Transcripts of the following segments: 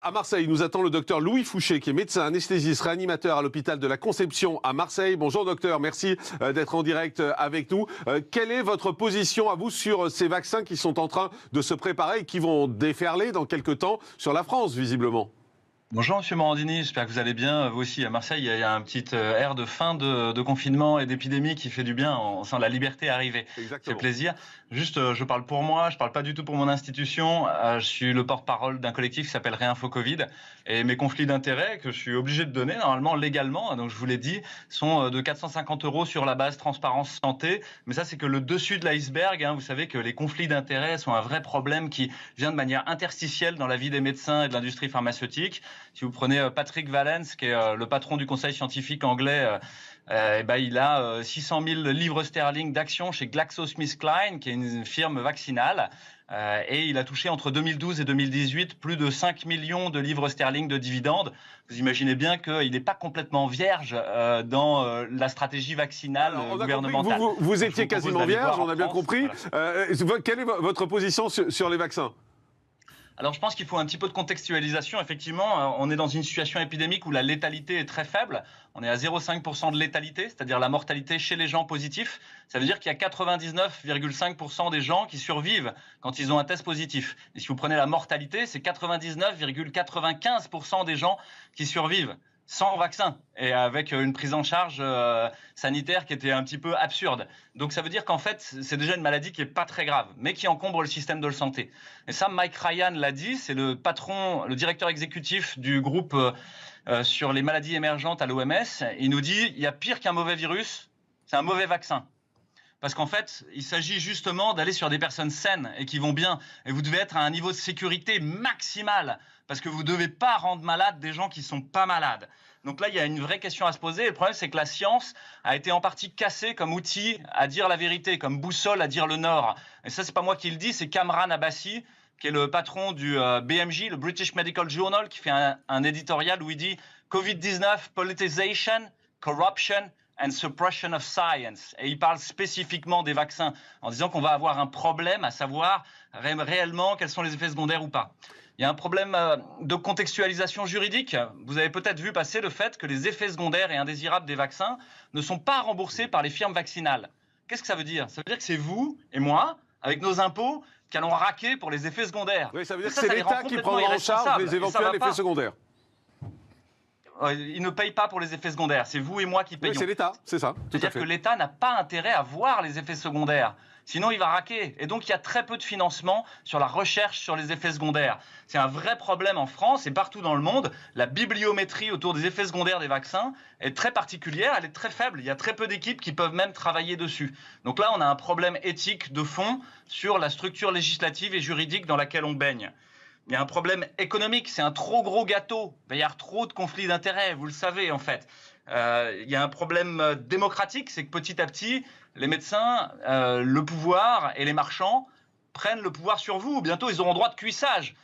À Marseille, nous attend le docteur Louis Fouché, qui est médecin anesthésiste réanimateur à l'hôpital de la Conception à Marseille. Bonjour docteur, merci d'être en direct avec nous. Quelle est votre position à vous sur ces vaccins qui sont en train de se préparer et qui vont déferler dans quelques temps sur la France, visiblement? Bonjour Monsieur Morandini, j'espère que vous allez bien. Vous aussi, à Marseille, il y a un petit air de fin de confinement et d'épidémie qui fait du bien. On sent la liberté arriver. Exactement. C'est plaisir. Juste, je parle pour moi, je parle pas du tout pour mon institution. Je suis le porte-parole d'un collectif qui s'appelle Réinfo Covid. Et mes conflits d'intérêts, que je suis obligé de donner, normalement, légalement, donc je vous l'ai dit, sont de 450 € sur la base transparence santé. Mais ça, c'est que le dessus de l'iceberg. Vous savez que les conflits d'intérêts sont un vrai problème qui vient de manière interstitielle dans la vie des médecins et de l'industrie pharmaceutique. Si vous prenez Patrick Vallance, qui est le patron du conseil scientifique anglais, il a 600 000 livres sterling d'actions chez GlaxoSmithKline, qui est une firme vaccinale. Et il a touché entre 2012 et 2018 plus de 5 millions de livres sterling de dividendes. Vous imaginez bien qu'il n'est pas complètement vierge dans la stratégie vaccinale gouvernementale. Vous étiez quasiment vierge, on a bien compris. Voilà. Quelle est votre position sur les vaccins ? Alors je pense qu'il faut un petit peu de contextualisation. Effectivement, on est dans une situation épidémique où la létalité est très faible. On est à 0,5% de létalité, c'est-à-dire la mortalité chez les gens positifs. Ça veut dire qu'il y a 99,5% des gens qui survivent quand ils ont un test positif. Et si vous prenez la mortalité, c'est 99,95% des gens qui survivent sans vaccin et avec une prise en charge sanitaire qui était un petit peu absurde. Donc ça veut dire qu'en fait, c'est déjà une maladie qui n'est pas très grave, mais qui encombre le système de santé. Et ça, Mike Ryan l'a dit, c'est le patron, le directeur exécutif du groupe sur les maladies émergentes à l'OMS. Il nous dit, il y a pire qu'un mauvais virus, c'est un mauvais vaccin. Parce qu'en fait, il s'agit justement d'aller sur des personnes saines et qui vont bien. Et vous devez être à un niveau de sécurité maximal parce que vous ne devez pas rendre malades des gens qui ne sont pas malades. Donc là, il y a une vraie question à se poser. Et le problème, c'est que la science a été en partie cassée comme outil à dire la vérité, comme boussole à dire le nord. Et ça, ce n'est pas moi qui le dis, c'est Kamran Abbasi, qui est le patron du BMJ, le British Medical Journal, qui fait un éditorial où il dit « Covid-19, politicization, corruption ». And suppression of science. Et il parle spécifiquement des vaccins en disant qu'on va avoir un problème à savoir réellement quels sont les effets secondaires ou pas. Il y a un problème de contextualisation juridique. Vous avez peut-être vu passer le fait que les effets secondaires et indésirables des vaccins ne sont pas remboursés par les firmes vaccinales. Qu'est-ce que ça veut dire? Ça veut dire que c'est vous et moi, avec nos impôts, qui allons raquer pour les effets secondaires. Oui, ça veut dire que c'est l'État qui prendra en charge les éventuels effets secondaires. Il ne paye pas pour les effets secondaires, c'est vous et moi qui payons. Oui, c'est l'État, c'est ça. C'est-à-dire que l'État n'a pas intérêt à voir les effets secondaires, sinon il va raquer. Et donc il y a très peu de financement sur la recherche sur les effets secondaires. C'est un vrai problème en France et partout dans le monde. La bibliométrie autour des effets secondaires des vaccins est très particulière, elle est très faible. Il y a très peu d'équipes qui peuvent même travailler dessus. Donc là, on a un problème éthique de fond sur la structure législative et juridique dans laquelle on baigne. Il y a un problème économique, c'est un trop gros gâteau. Il va y avoir trop de conflits d'intérêts, vous le savez en fait. Il y a un problème démocratique, c'est que petit à petit, les médecins, le pouvoir et les marchands prennent le pouvoir sur vous. Bientôt, ils auront droit de cuissage.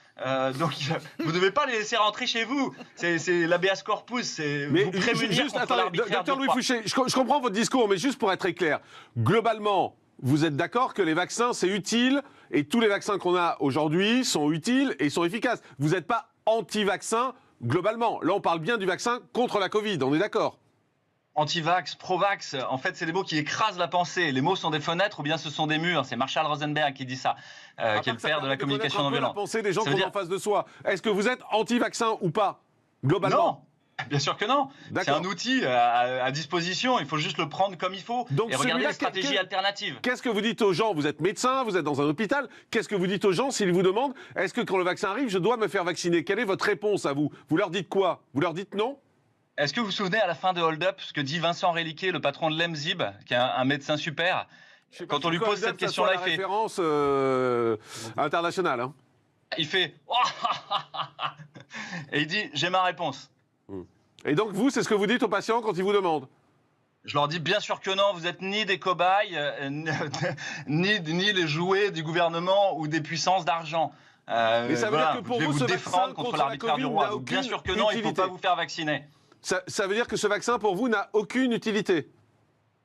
Donc, vous ne devez pas les laisser rentrer chez vous. C'est l'habeas corpus, c'est vous prémunir contre l'arbitraire. Docteur Louis Fouché, je comprends votre discours, mais juste pour être très clair, globalement, vous êtes d'accord que les vaccins, c'est utile et tous les vaccins qu'on a aujourd'hui sont utiles et sont efficaces. Vous n'êtes pas anti-vaccin globalement. Là, on parle bien du vaccin contre la Covid, on est d'accord? Anti-vax, pro-vax, en fait, c'est des mots qui écrasent la pensée. Les mots sont des fenêtres ou bien ce sont des murs. C'est Marshall Rosenberg qui dit ça, qui est le père de la communication non violente. La pensée des gens qu'on a en face de soi. Est-ce que vous êtes anti-vaccin ou pas, globalement? Non. Bien sûr que non. C'est un outil à disposition. Il faut juste le prendre comme il faut et regarder les stratégies alternatives. Qu'est-ce que vous dites aux gens? Vous êtes médecin, vous êtes dans un hôpital. Qu'est-ce que vous dites aux gens s'ils vous demandent est-ce que quand le vaccin arrive, je dois me faire vacciner? Quelle est votre réponse à vous? Vous leur dites quoi? Vous leur dites non? Est-ce que vous vous souvenez à la fin de Hold Up ce que dit Vincent Réliquet, le patron de l'EMZIB, qui est un médecin super? Quand on lui pose cette question-là, il fait référence internationale. Hein. Il fait et il dit j'ai ma réponse. Et donc vous, c'est ce que vous dites aux patients quand ils vous demandent? Je leur dis bien sûr que non, vous n'êtes ni des cobayes, ni les jouets du gouvernement ou des puissances d'argent. Mais ça veut dire que pour vous, ce vaccin contre l'arbitraire du roi. Bien sûr que non, il ne faut pas vous faire vacciner. Ça veut dire que ce vaccin, pour vous, n'a aucune utilité?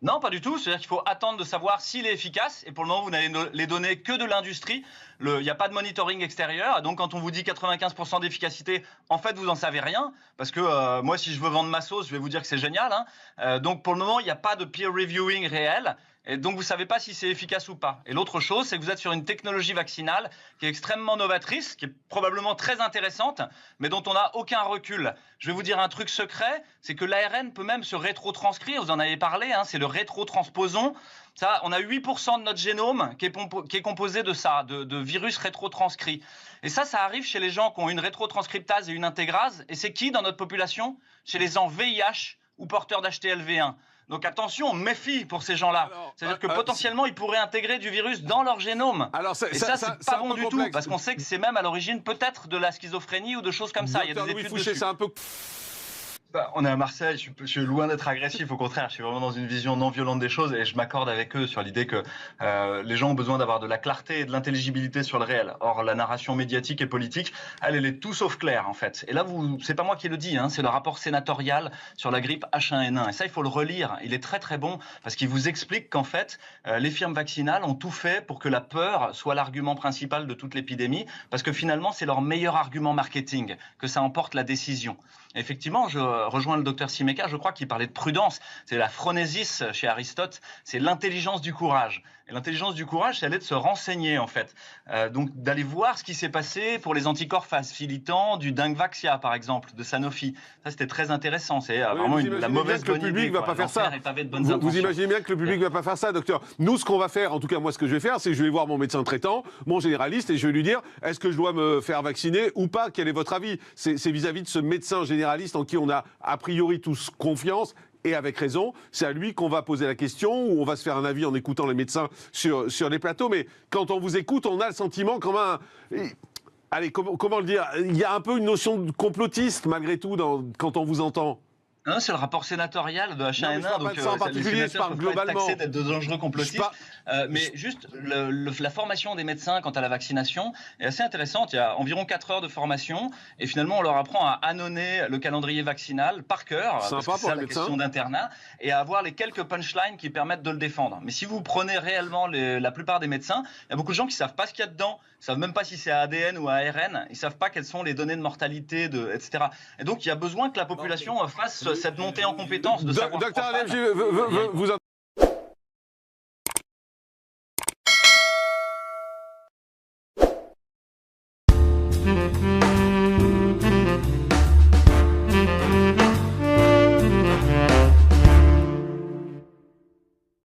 Non, pas du tout. C'est-à-dire qu'il faut attendre de savoir s'il est efficace. Et pour le moment, vous n'avez les données que de l'industrie. Il n'y a pas de monitoring extérieur. Donc, quand on vous dit 95% d'efficacité, en fait, vous n'en savez rien. Parce que moi, si je veux vendre ma sauce, je vais vous dire que c'est génial. Hein. Donc, pour le moment, il n'y a pas de peer reviewing réel. Et donc, vous ne savez pas si c'est efficace ou pas. Et l'autre chose, c'est que vous êtes sur une technologie vaccinale qui est extrêmement novatrice, qui est probablement très intéressante, mais dont on n'a aucun recul. Je vais vous dire un truc secret, c'est que l'ARN peut même se rétrotranscrire. Vous en avez parlé, hein, c'est le rétrotransposon. Ça, on a 8% de notre génome qui est composé de ça, de virus rétrotranscrits. Et ça arrive chez les gens qui ont une rétrotranscriptase et une intégrase. Et c'est qui dans notre population? Chez les gens VIH ou porteurs d'HTLV1. Donc attention, méfie pour ces gens-là. C'est-à-dire que potentiellement, ils pourraient intégrer du virus dans leur génome. Alors, et ça, c'est pas bon du tout, parce qu'on sait que c'est même à l'origine peut-être de la schizophrénie ou de choses comme ça. Il y a des études dessus. C'est un peu... On est à Marseille, je suis loin d'être agressif, au contraire, je suis vraiment dans une vision non violente des choses et je m'accorde avec eux sur l'idée que les gens ont besoin d'avoir de la clarté et de l'intelligibilité sur le réel. Or, la narration médiatique et politique, elle est tout sauf claire en fait. Et là, c'est pas moi qui le dis, hein, c'est le rapport sénatorial sur la grippe H1N1. Et ça, il faut le relire. Il est très très bon parce qu'il vous explique qu'en fait, les firmes vaccinales ont tout fait pour que la peur soit l'argument principal de toute l'épidémie parce que finalement, c'est leur meilleur argument marketing, que ça emporte la décision. Et effectivement, je rejoins le docteur Simeka, je crois qu'il parlait de prudence. C'est la phronésis chez Aristote, c'est l'intelligence du courage. Et l'intelligence du courage, c'est aller de se renseigner en fait. Donc d'aller voir ce qui s'est passé pour les anticorps facilitants du Dengvaxia par exemple, de Sanofi. Ça c'était très intéressant, c'est vraiment la mauvaise bonne idée. Le public va pas faire ça. Vous imaginez bien que le public va pas faire ça, docteur. Nous, ce qu'on va faire, en tout cas moi ce que je vais faire, c'est que je vais voir mon médecin traitant, mon généraliste, et je vais lui dire, est-ce que je dois me faire vacciner ou pas? Quel est votre avis? C'est vis-à-vis de ce médecin généraliste en qui on a a priori tous confiance. Et avec raison, c'est à lui qu'on va poser la question, ou on va se faire un avis en écoutant les médecins sur les plateaux. Mais quand on vous écoute, on a le sentiment quand même... Allez, comment le dire? Il y a un peu une notion de complotiste, malgré tout, quand on vous entend. Non, c'est le rapport sénatorial de H1N1, donc en particulier, je parle globalement. Taxés d'être de dangereux complotistes. Mais juste, la formation des médecins quant à la vaccination est assez intéressante. Il y a environ 4 heures de formation et finalement, on leur apprend à annoncer le calendrier vaccinal par cœur, parce que c'est la question d'internat, et à avoir les quelques punchlines qui permettent de le défendre. Mais si vous prenez réellement la plupart des médecins, il y a beaucoup de gens qui ne savent pas ce qu'il y a dedans, ils ne savent même pas si c'est ADN ou ARN, ils ne savent pas quelles sont les données de mortalité, etc. Et donc, il y a besoin que la population fasse cette montée en compétence de savoir. Docteur Alem, vous en...